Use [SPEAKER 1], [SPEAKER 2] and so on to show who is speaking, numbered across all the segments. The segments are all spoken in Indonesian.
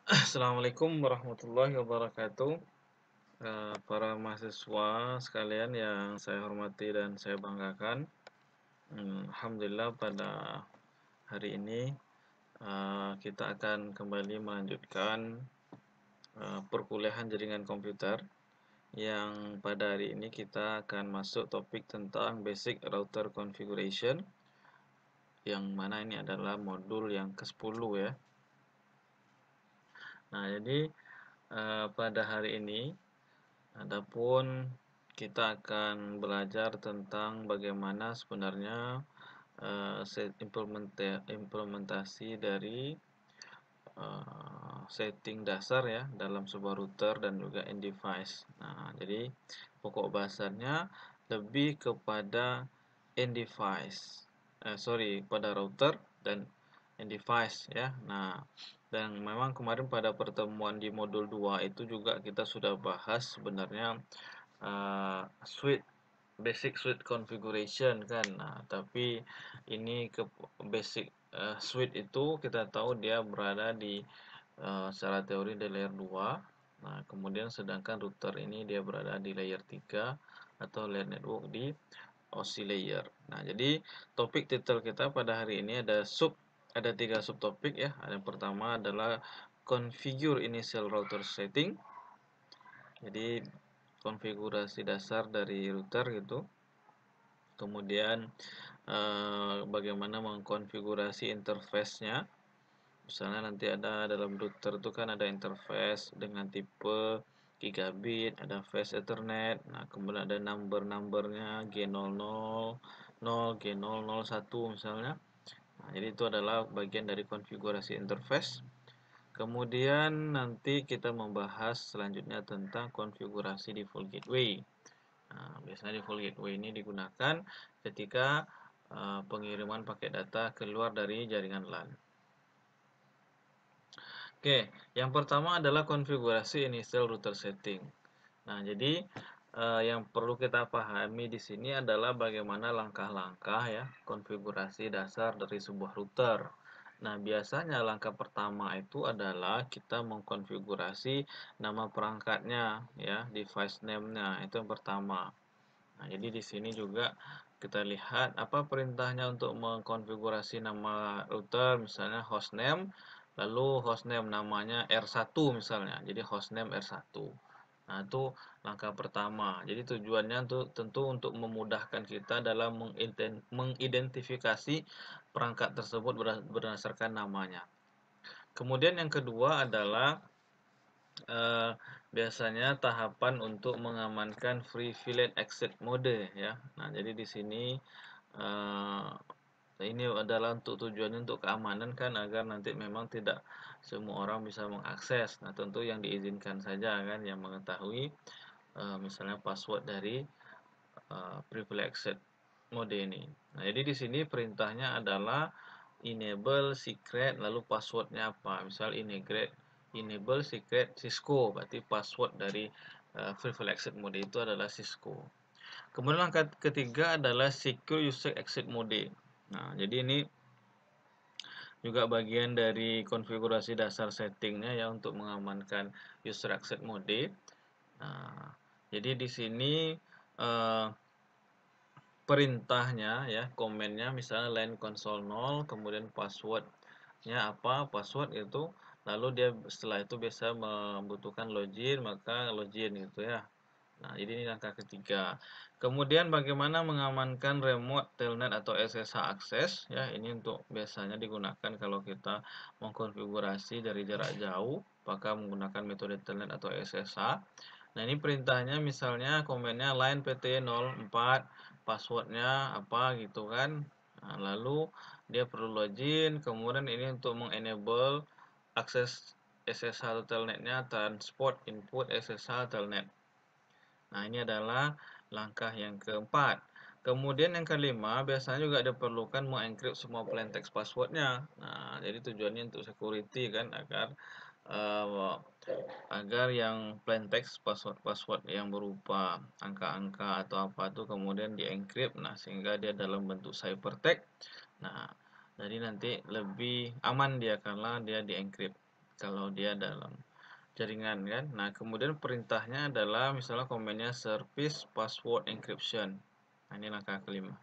[SPEAKER 1] Assalamualaikum warahmatullahi wabarakatuh. Para mahasiswa sekalian yang saya hormati dan saya banggakan. Alhamdulillah pada hari ini kita akan kembali melanjutkan perkuliahan jaringan komputer, yang pada hari ini kita akan masuk topik tentang basic router configuration, yang mana ini adalah modul yang ke-10 ya. Nah, jadi pada hari ini adapun kita akan belajar tentang bagaimana sebenarnya implementasi dari setting dasar ya dalam sebuah router dan juga end device. Nah, jadi pokok bahasannya lebih kepada end device. Pada router dan end device ya. Nah, dan memang kemarin pada pertemuan di modul 2 itu juga kita sudah bahas sebenarnya suite basic suite configuration kan. Nah, tapi ini ke basic suite itu kita tahu dia berada di secara teori di layer 2. Nah, kemudian sedangkan router ini dia berada di layer 3 atau layer network di OSI layer. Nah, jadi topik titel kita pada hari ini ada 3 subtopik ya. Yang pertama adalah configure initial router setting. Jadi konfigurasi dasar dari router gitu. Kemudian bagaimana mengkonfigurasi interface-nya. Misalnya nanti ada dalam router itu kan ada interface dengan tipe gigabit, ada fast ethernet. Nah, kemudian ada number-numbernya G00, 0, G001 misalnya. Nah, jadi itu adalah bagian dari konfigurasi interface. Kemudian nanti kita membahas selanjutnya tentang konfigurasi default gateway. Nah, biasanya default gateway ini digunakan ketika pengiriman paket data keluar dari jaringan LAN. Oke, yang pertama adalah konfigurasi initial router setting. Nah, jadi yang perlu kita pahami di sini adalah bagaimana langkah-langkah ya konfigurasi dasar dari sebuah router. Nah, biasanya langkah pertama itu adalah kita mengkonfigurasi nama perangkatnya ya, device name-nya. Itu yang pertama. Nah, jadi di sini juga kita lihat apa perintahnya untuk mengkonfigurasi nama router, misalnya hostname, lalu hostname namanya R1 misalnya. Jadi hostname R1. Nah, itu langkah pertama. Jadi tujuannya tentu untuk memudahkan kita dalam mengidentifikasi perangkat tersebut berdasarkan namanya. Kemudian yang kedua adalah eh, biasanya tahapan untuk mengamankan privilege exit mode ya. Nah, jadi di sini eh, ini adalah untuk tujuannya untuk keamanan kan, agar nanti memang tidak semua orang bisa mengakses. Nah, tentu yang diizinkan saja kan yang mengetahui misalnya password dari privilege exit mode ini. Nah, jadi di sini perintahnya adalah enable secret lalu passwordnya apa. Misal enable secret Cisco, berarti password dari privilege exit mode itu adalah Cisco. Kemudian langkah ketiga adalah secure user exit mode. Nah, jadi ini juga bagian dari konfigurasi dasar settingnya ya untuk mengamankan user exit mode. Nah, jadi di sini eh, perintahnya ya, komennya misalnya line console 0, kemudian passwordnya apa, password itu, lalu dia setelah itu biasa membutuhkan login, maka login gitu ya. Nah, jadi ini langkah ketiga. Kemudian bagaimana mengamankan remote telnet atau SSH akses ya, ini untuk biasanya digunakan kalau kita mengkonfigurasi dari jarak jauh, apakah menggunakan metode telnet atau SSH. Nah, ini perintahnya misalnya komennya line PT04, passwordnya apa gitu kan. Nah, lalu dia perlu login, kemudian ini untuk mengenable akses SSH atau telnetnya transport input SSH telnet. Nah, ini adalah langkah yang keempat. Kemudian yang kelima, biasanya juga diperlukan mengencrypt semua plain text passwordnya. Nah, jadi tujuannya untuk security kan, uh, agar yang plain text password-password yang berupa angka-angka atau apa itu kemudian di-encrypt. Nah, sehingga dia dalam bentuk ciphertext. Nah, jadi nanti lebih aman dia karena dia di-encrypt. kalau dia dalam jaringan kan. Nah, kemudian perintahnya adalah misalnya komennya service password encryption. Nah, ini langkah kelima.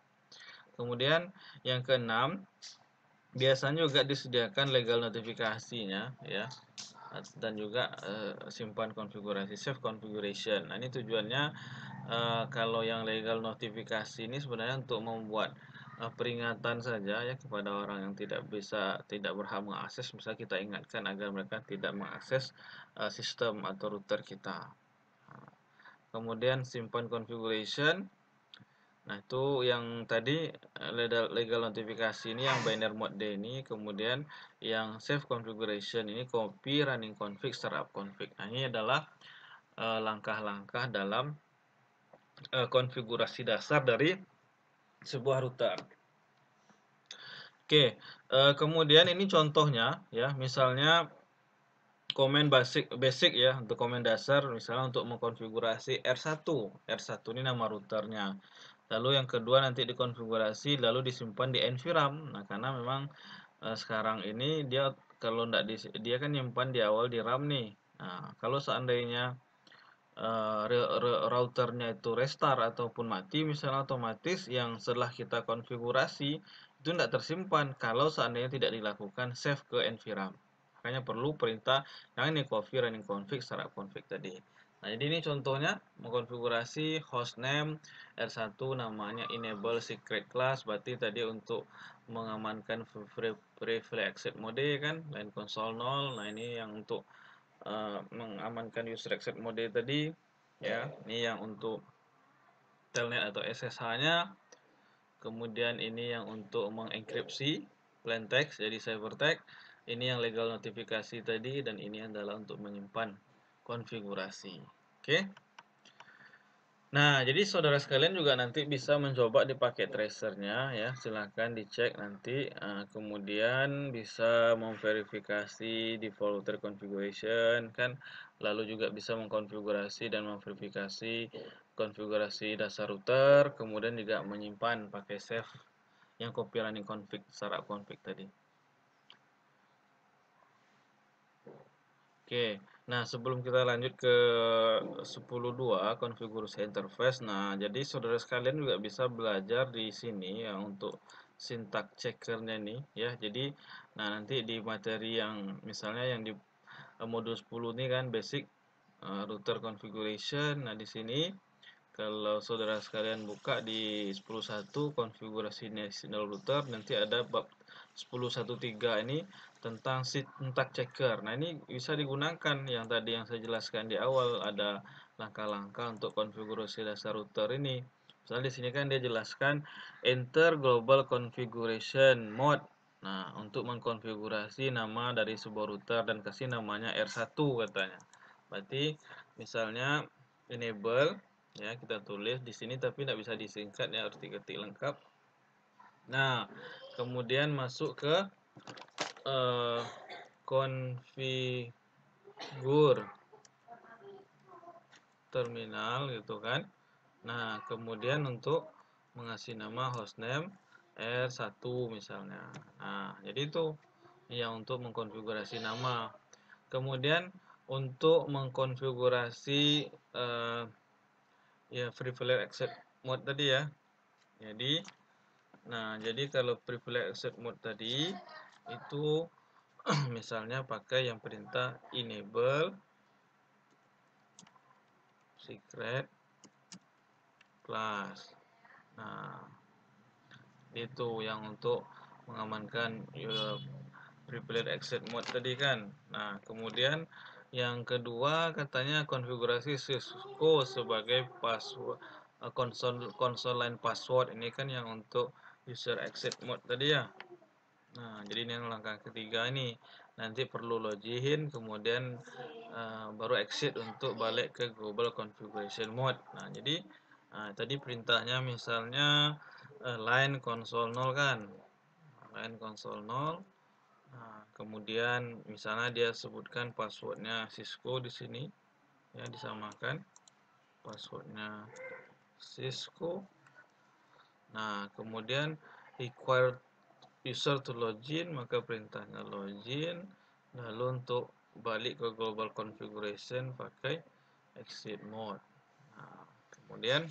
[SPEAKER 1] Kemudian yang keenam, biasanya juga disediakan legal notifikasinya ya, dan juga simpan konfigurasi save configuration. Nah, ini tujuannya kalau yang legal notifikasi ini sebenarnya untuk membuat peringatan saja ya kepada orang yang tidak berhak mengakses. Misalnya kita ingatkan agar mereka tidak mengakses sistem atau router kita. Kemudian simpan configuration. Nah, itu yang tadi legal notifikasi ini yang binary mode ini, kemudian yang save configuration ini copy running config startup config. Nah, ini adalah langkah-langkah dalam konfigurasi dasar dari sebuah router. Oke, kemudian ini contohnya ya, misalnya komen basic ya, untuk komen dasar misalnya untuk mengkonfigurasi R1. R1 ini nama routernya. Lalu yang kedua nanti dikonfigurasi lalu disimpan di NVRAM. Nah, karena memang sekarang ini dia kalau enggak dia kan nyimpan di awal di RAM nih. Nah, kalau seandainya routernya itu restart ataupun mati misalnya, otomatis yang setelah kita konfigurasi itu tidak tersimpan kalau seandainya tidak dilakukan save ke NVRAM. Makanya perlu perintah yang ini copy running config startup config tadi. Nah, jadi ini contohnya mengkonfigurasi hostname R1 namanya enable secret class, berarti tadi untuk mengamankan free exit mode kan, line console 0. Nah, ini yang untuk mengamankan user exit mode tadi ya. Ini yang untuk telnet atau SSH-nya. Kemudian ini yang untuk mengenkripsi plain text jadi ciphertext. Ini yang legal notifikasi tadi, dan ini adalah untuk menyimpan konfigurasi. Oke. Nah, jadi saudara sekalian juga nanti bisa mencoba di paket tracernya ya. Silahkan dicek nanti. Kemudian bisa memverifikasi default router configuration kan. Lalu juga bisa mengkonfigurasi dan memverifikasi konfigurasi dasar router. Kemudian juga menyimpan pakai save yang copy running config startup config tadi. Oke, nah sebelum kita lanjut ke 10.2 konfigurasi interface. Nah, jadi saudara sekalian juga bisa belajar di sini ya untuk syntax checkernya nih ya. Jadi nah nanti di materi yang misalnya yang di modul 10 ini kan basic router configuration. Nah, di sini kalau saudara sekalian buka di 10.1 konfigurasi national router, nanti ada bab 10.1.3 ini tentang syntax checker. Nah, ini bisa digunakan yang tadi yang saya jelaskan di awal, ada langkah-langkah untuk konfigurasi dasar router ini. Misalnya di sini kan dia jelaskan enter global configuration mode. Nah, untuk mengkonfigurasi nama dari sebuah router dan kasih namanya R1 katanya. Berarti misalnya enable ya, kita tulis di sini tapi tidak bisa disingkat ya, harus diketik lengkap. Nah, kemudian masuk ke configure terminal gitu kan. Nah, kemudian untuk mengasih nama hostname R1 misalnya. Nah, jadi itu yang untuk mengkonfigurasi nama. Kemudian untuk mengkonfigurasi ya privilege exit mode tadi ya. Jadi kalau privilege exit mode tadi itu misalnya pakai yang perintah enable secret class. Nah, itu yang untuk mengamankan privilege exit mode tadi kan. Nah, kemudian yang kedua katanya konfigurasi Cisco sebagai password console line password. Ini kan yang untuk user exit mode tadi ya. Nah, jadi ini yang langkah ketiga ini. Nanti perlu login, kemudian baru exit untuk balik ke global configuration mode. Nah, jadi tadi perintahnya misalnya line console 0 kan. Line console 0. Nah, kemudian misalnya dia sebutkan passwordnya Cisco di sini, ya disamakan passwordnya Cisco. Nah, kemudian require user to login, maka perintahnya login. Lalu untuk balik ke global configuration pakai exit mode. Nah, kemudian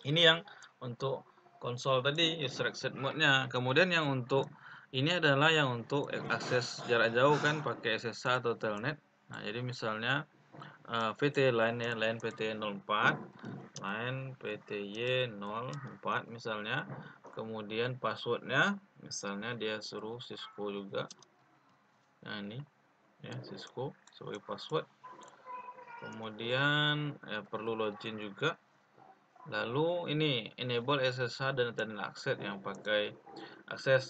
[SPEAKER 1] ini yang untuk konsol tadi user exit mode-nya. Kemudian yang untuk ini adalah yang untuk akses jarak jauh kan pakai SSH atau Telnet. Nah, jadi misalnya VT line ya, line PTY 04, line PTY 04 misalnya. Kemudian passwordnya misalnya dia suruh Cisco juga. Nah, ini ya Cisco sebagai password. Kemudian ya perlu login juga. Lalu ini enable SSH dan Internet Access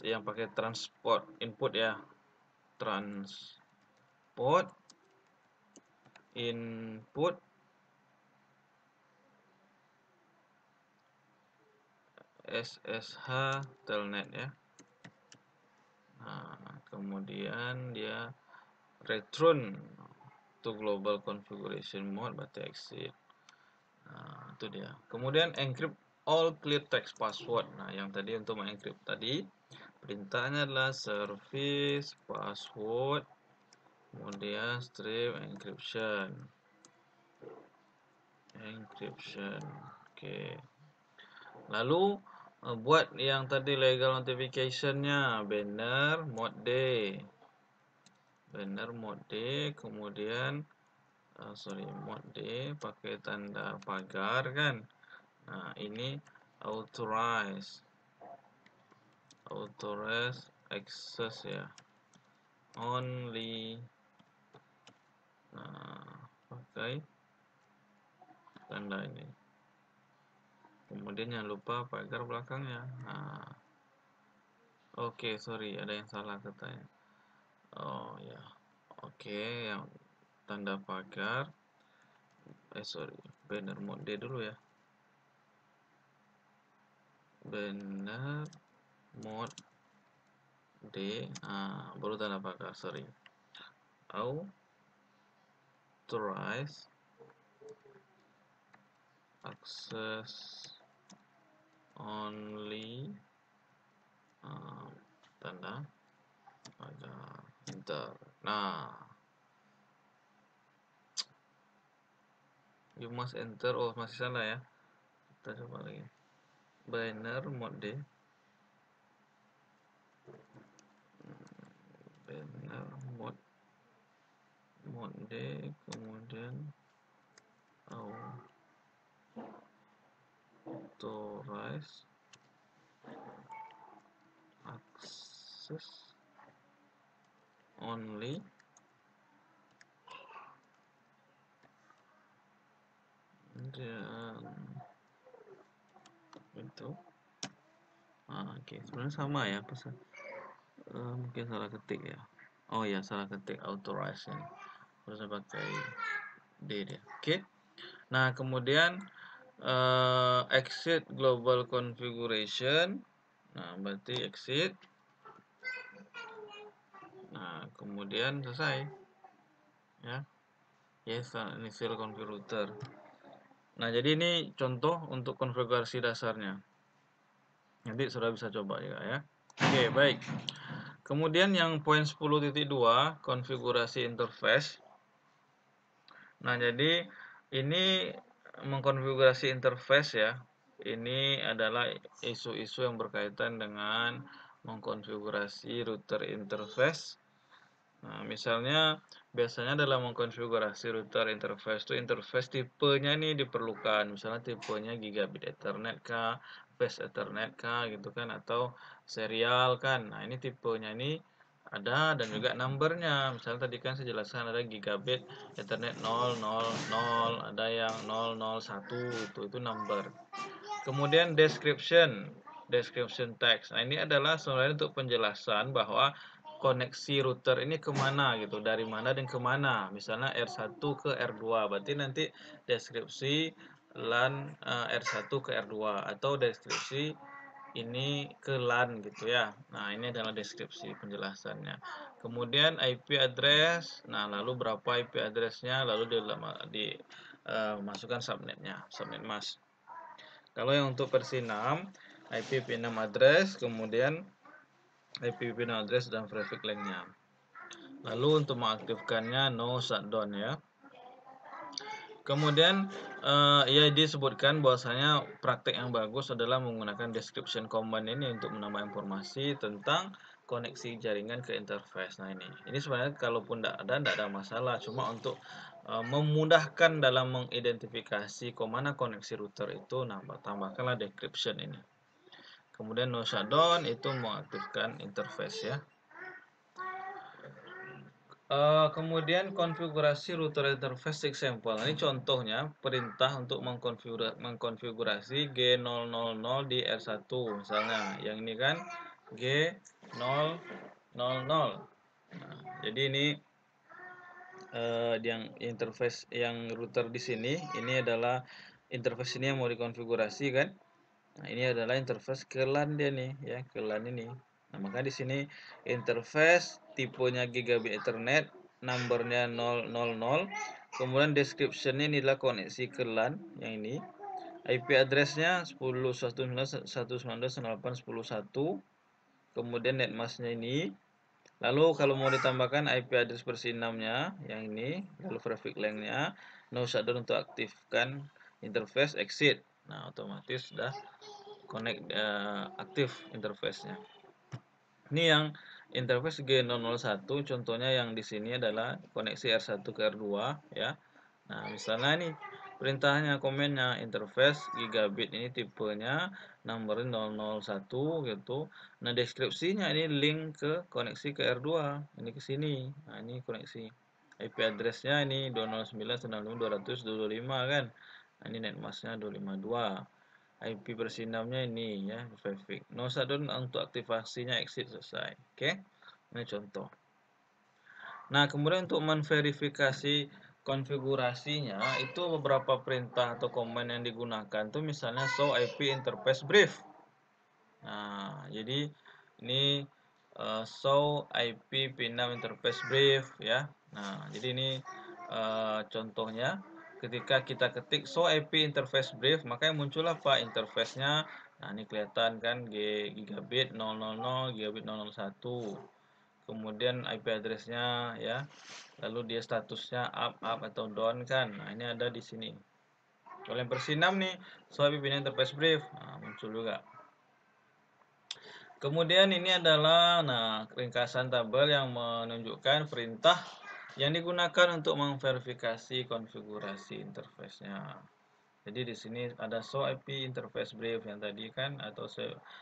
[SPEAKER 1] yang pakai transport input ya. Transport input SSH telnet ya. Nah, kemudian dia return to global configuration mode berarti exit. Nah, itu dia. Kemudian encrypt all clear text password. Nah, yang tadi untuk mengencrypt tadi perintahnya adalah service password kemudian strip encryption. Oke. Lalu buat yang tadi legal notification-nya banner mode D kemudian mode D pakai tanda pagar kan. Nah, ini authorize access ya. Only pakai tanda ini. Kemudian jangan lupa pagar belakangnya. Nah, oke, sorry, ada yang salah katanya. Oh ya, oke, yang tanda pagar. Banner mode dulu ya. Banner mode D, baru tanda pagar, sorry. Authorize access only tanda pagar enter. Nah, you must enter. Oh, masih salah ya. Kita coba lagi. Banner mode D. Banner mode D kemudian authorize access only dan itu oke, sebenarnya sama ya pesan. Mungkin salah ketik ya. Oh ya, salah ketik authorize ini. Harus pakai D dia. Oke. Nah, kemudian exit global configuration. Nah, berarti exit. Nah, kemudian selesai. Ya. Yes, initial config router. Nah, jadi ini contoh untuk konfigurasi dasarnya. Nanti sudah bisa coba ya. Oke, baik. Kemudian yang poin 10.2 konfigurasi interface. Nah, jadi ini mengkonfigurasi interface ya. Ini adalah isu-isu yang berkaitan dengan mengkonfigurasi router interface. Nah, misalnya biasanya dalam mengkonfigurasi router interface itu interface tipenya nih diperlukan. Misalnya tipenya gigabit Ethernet kah, fast Ethernet kah gitu kan, atau serial kan. Nah, ini tipenya ini ada dan juga numbernya. Misalnya tadi kan saya jelaskan ada gigabit Ethernet 000, ada yang 001 itu number. Kemudian description text. Nah, ini adalah sebenarnya untuk penjelasan bahwa koneksi router ini kemana gitu, dari mana dan kemana. Misalnya R1 ke R2, berarti nanti deskripsi LAN R1 ke R2 atau deskripsi ini ke LAN gitu ya. Nah, ini adalah deskripsi penjelasannya. Kemudian IP address. Nah, lalu berapa IP addressnya, lalu dimasukkan subnetnya, subnet mask. Kalau yang untuk versi 6, IPv6 address, kemudian IPv6 address dan prefix length-nya. Lalu untuk mengaktifkannya no shutdown ya. Kemudian ya disebutkan bahwasanya praktek yang bagus adalah menggunakan description command ini untuk menambah informasi tentang koneksi jaringan ke interface. Nah ini sebenarnya kalaupun tidak ada masalah, cuma untuk memudahkan dalam mengidentifikasi kemana koneksi router itu, tambahkanlah description ini. Kemudian no shutdown itu mengaktifkan interface ya. Kemudian konfigurasi router interface example. Ini contohnya perintah untuk mengkonfigurasi G000 di R1 misalnya. Yang ini kan G000. Nah, jadi ini yang interface yang router di sini, ini adalah interface ini yang mau dikonfigurasi kan. Nah, ini adalah interface ke LAN dia nih ya, ke LAN ini. Nah, maka di sini interface tipenya gigabit Ethernet, numbernya 000, kemudian description-nya ini adalah koneksi ke LAN yang ini. IP address-nya 10.119.198.11. Kemudian netmask-nya ini. Lalu kalau mau ditambahkan IP address versi 6-nya yang ini, lalu traffic length-nya, no shutdown untuk aktifkan interface exit. Nah, otomatis sudah connect aktif interface-nya. Ini yang interface G001, contohnya yang di sini adalah koneksi R1 ke R2 ya. Nah, misalnya nih perintahnya, komennya interface gigabit ini tipenya nomornya 001 gitu. Nah, deskripsinya ini link ke koneksi ke R2. Ini ke sini. Nah, ini koneksi. IP address-nya ini 209.165.225 kan. Nah, ini netmask-nya 252. IP versi 6-nya ini ya, traffic. No shutdown untuk aktivasinya exit selesai. Oke. Ini contoh. Nah, kemudian untuk menverifikasi konfigurasinya itu beberapa perintah atau command yang digunakan tuh misalnya show IP interface brief. Nah, jadi ini show IP P6 interface brief ya. Nah, jadi ini contohnya ketika kita ketik show IP interface brief, maka yang muncul apa? Interface-nya. Nah, ini kelihatan kan gigabit 000, gigabit 001. Kemudian IP address-nya ya. Lalu dia statusnya up atau down kan. Nah, ini ada di sini. Kalau yang versi 6 nih, show IP P6 interface brief. Nah, muncul juga. Kemudian ini adalah ringkasan tabel yang menunjukkan perintah yang digunakan untuk memverifikasi konfigurasi interface-nya. Jadi di sini ada show IP interface brief yang tadi kan, atau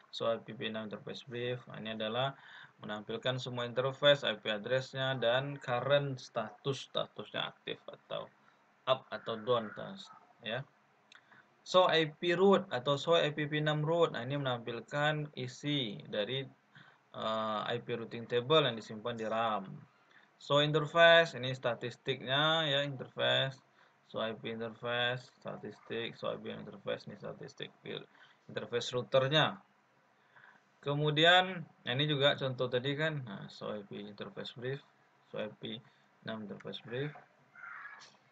[SPEAKER 1] show IP P6 interface brief. Nah, ini adalah menampilkan semua interface, IP address-nya dan current statusnya aktif atau up atau down ya. Show IP root atau show IP P6 root. Nah, ini menampilkan isi dari IP routing table yang disimpan di RAM. Show interface, ini statistiknya ya, interface. Show IP interface, statistik. Show IP interface, ini statistik interface routernya. Kemudian, ini juga contoh tadi kan, show IP interface brief, show IP 6 interface brief.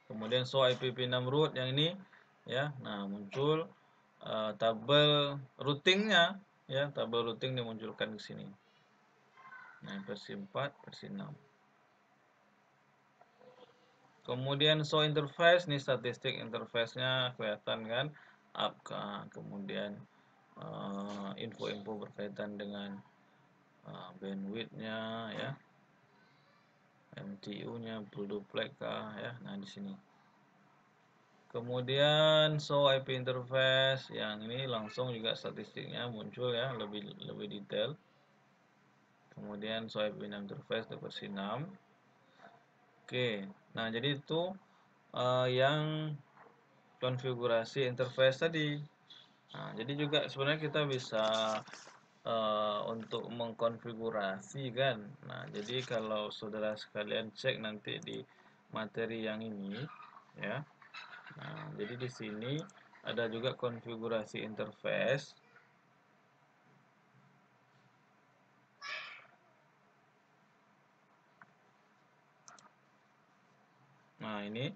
[SPEAKER 1] Kemudian show IP P6 root yang ini ya. Nah, muncul tabel routingnya ya, tabel routing dimunculkan di sini. Nah, versi 4, versi 6. Kemudian show interface, nih statistik interface-nya kelihatan kan, up kemudian info-info berkaitan dengan bandwidth-nya ya, MTU-nya, blue duplex ya. Nah, di sini. Kemudian show IP interface yang ini langsung juga statistiknya muncul ya, lebih detail. Kemudian show IP interface versi 6. Oke, nah jadi itu yang konfigurasi interface tadi. Nah, jadi juga sebenarnya kita bisa untuk mengkonfigurasi kan. Nah, jadi kalau saudara sekalian cek nanti di materi yang ini ya. Nah, jadi di sini ada juga konfigurasi interface. Nah, ini.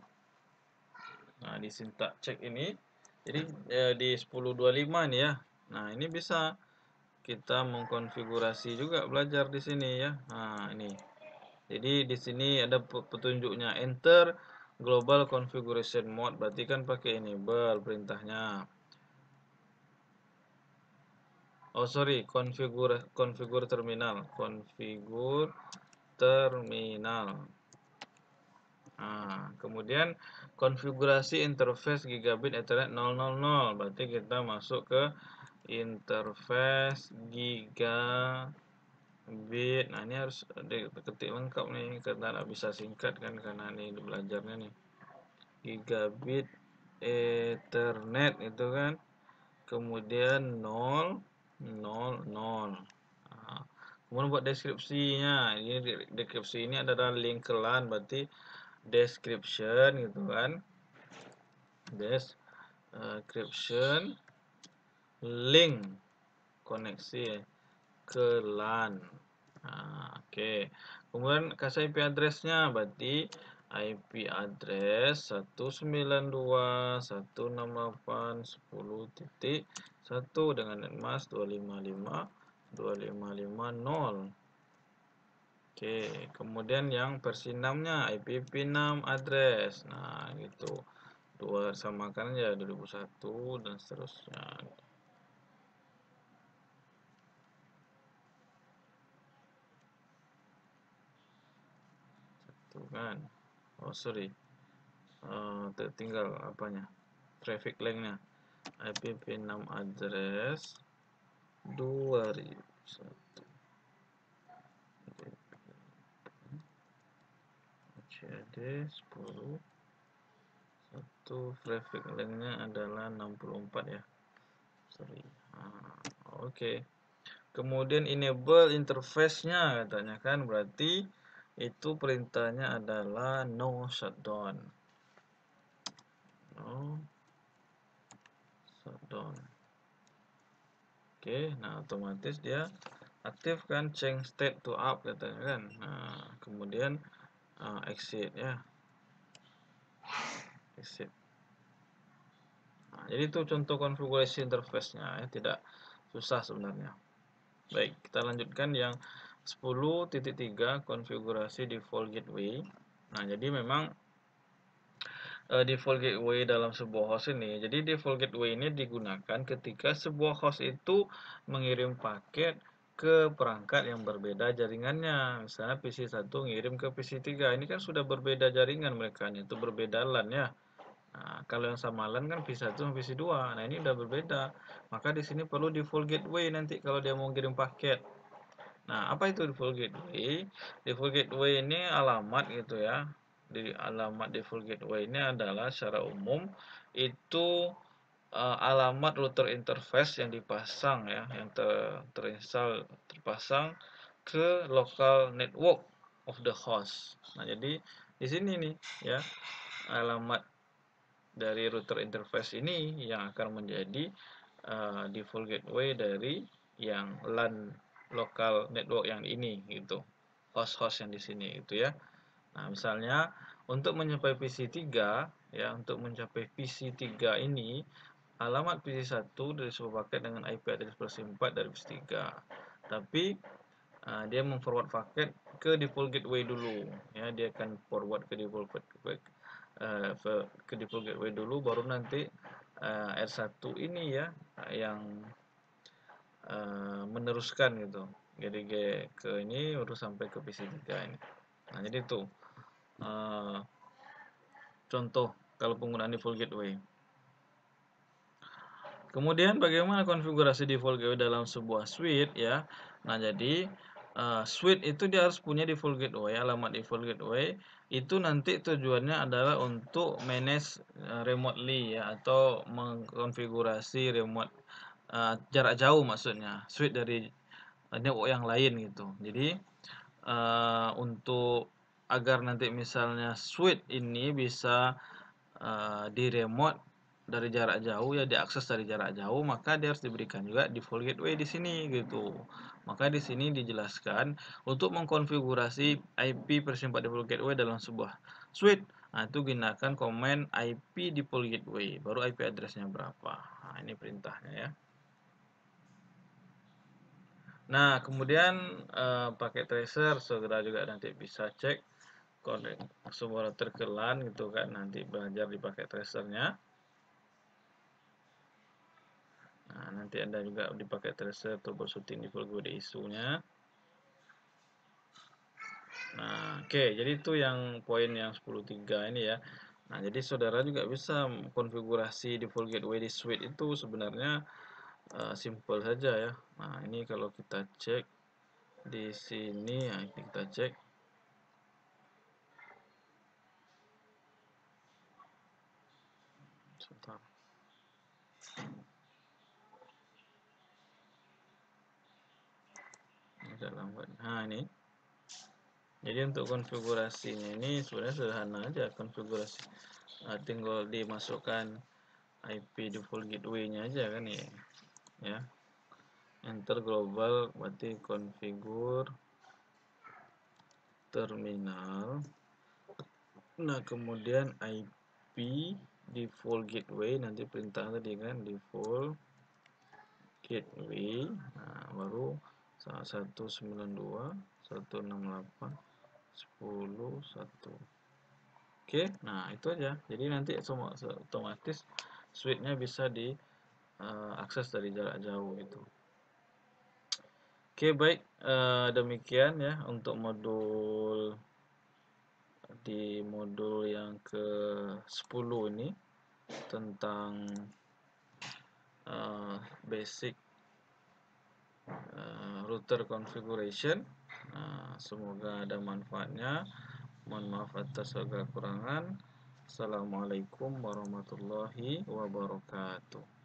[SPEAKER 1] Nah, di syntax check ini. Jadi di 1025 nih ya. Nah, ini bisa kita mengkonfigurasi juga, belajar di sini ya. Nah, ini. Jadi di sini ada petunjuknya, enter global configuration mode, berarti kan pakai enable perintahnya. Oh sorry, configure terminal, configure terminal. Nah, kemudian konfigurasi interface gigabit Ethernet 000, berarti kita masuk ke interface gigabit. Nah, ini harus diketik lengkap nih, karena nggak bisa singkat kan, karena ini belajarnya nih. Gigabit Ethernet itu kan, kemudian 000. Nah, kemudian buat deskripsinya, ini deskripsi ini adalah link ke LAN, berarti description gitu kan, description link koneksi ke LAN. Nah, oke. Kemudian kasih IP address-nya, berarti IP address 192.168.10.1 dengan netmask 255.255.0. Oke, kemudian yang versi 6-nya IPv6 address. Nah, gitu. Dua samakan ya 2001 dan seterusnya. Tuh kan. Oh, sorry. Tertinggal apanya? Traffic link-nya. IPv6 address 2001. Jadi 10 satu traffic link-nya adalah 64 ya. Sorry. Oke. Kemudian enable interface-nya katanya kan, berarti itu perintahnya adalah no shutdown. No shutdown. Oke, nah otomatis dia aktif kan, change state to up katanya kan. Nah, kemudian exit ya. Exit. Nah, jadi itu contoh konfigurasi interface-nya ya, tidak susah sebenarnya. Baik, kita lanjutkan yang 10.3 konfigurasi default gateway. Nah, jadi memang default gateway dalam sebuah host ini. Jadi default gateway ini digunakan ketika sebuah host itu mengirim paket ke perangkat yang berbeda jaringannya. Misalnya PC1 ngirim ke PC3. Ini kan sudah berbeda jaringan mereka, itu berbeda LAN ya. Nah, kalau yang sama LAN kan PC1 sama PC2. Nah, ini udah berbeda. Maka di sini perlu default gateway nanti kalau dia mau kirim paket. Nah, apa itu default gateway? Default gateway ini alamat gitu ya. Di alamat default gateway ini adalah secara umum itu alamat router interface yang dipasang ya, yang terinstall terpasang ke local network of the host. Nah, jadi di sini nih ya, alamat dari router interface ini yang akan menjadi default gateway dari yang LAN local network yang ini gitu. Host-host yang di sini gitu ya. Nah, misalnya untuk mencapai PC3 ya, untuk mencapai PC3 ini alamat PC1 dari sebuah paket dengan IP address versi 4 dari PC3. Tapi dia memforward paket ke default gateway dulu ya, dia akan forward ke default gateway dulu, baru nanti R1 ini ya yang meneruskan gitu. Jadi ke ini baru sampai ke PC3 ini. Nah, jadi itu contoh kalau penggunaan default gateway. Kemudian bagaimana konfigurasi default gateway dalam sebuah suite ya. Nah, jadi suite itu dia harus punya default gateway, alamat default gateway itu nanti tujuannya adalah untuk manage remotely ya, atau mengkonfigurasi remote jarak jauh, maksudnya suite dari network yang lain gitu. Jadi untuk agar nanti misalnya suite ini bisa di remote dari jarak jauh ya, diakses dari jarak jauh, maka dia harus diberikan juga default gateway di sini gitu. Maka di sini dijelaskan untuk mengkonfigurasi IP versi 4 default gateway dalam sebuah suite. Nah, itu gunakan komen IP default gateway, baru IP address-nya berapa. Nah, ini perintahnya ya. Nah, kemudian pakai tracer segera juga nanti bisa cek semua router ke LAN gitu kan, nanti belajar dipakai tracernya. Nah, nanti Anda juga dipakai tracer troubleshooting di full GUI isunya. Nah, oke, jadi itu yang poin yang 10.3 ini ya. Nah, jadi saudara juga bisa konfigurasi di full gateway di switch itu sebenarnya simple saja ya. Nah, ini kalau kita cek di sini ya, kita cek. Sebentar. Agak lambat. Nah, ini. Jadi untuk konfigurasinya ini sebenarnya sederhana aja konfigurasi. Tinggal dimasukkan IP default gateway-nya aja kan ya. Ya. Enter global berarti configure terminal. Nah, kemudian IP default gateway nanti perintah tadi kan default gateway. Nah, baru 192.168.10.1. Oke, nah itu aja. Jadi nanti semua otomatis switch-nya bisa diakses dari jarak jauh gitu. Oke, baik. Demikian ya untuk modul yang ke-10 ini tentang basic router configuration. Semoga ada manfaatnya. Mohon maaf atas segala kekurangan. Assalamualaikum warahmatullahi wabarakatuh.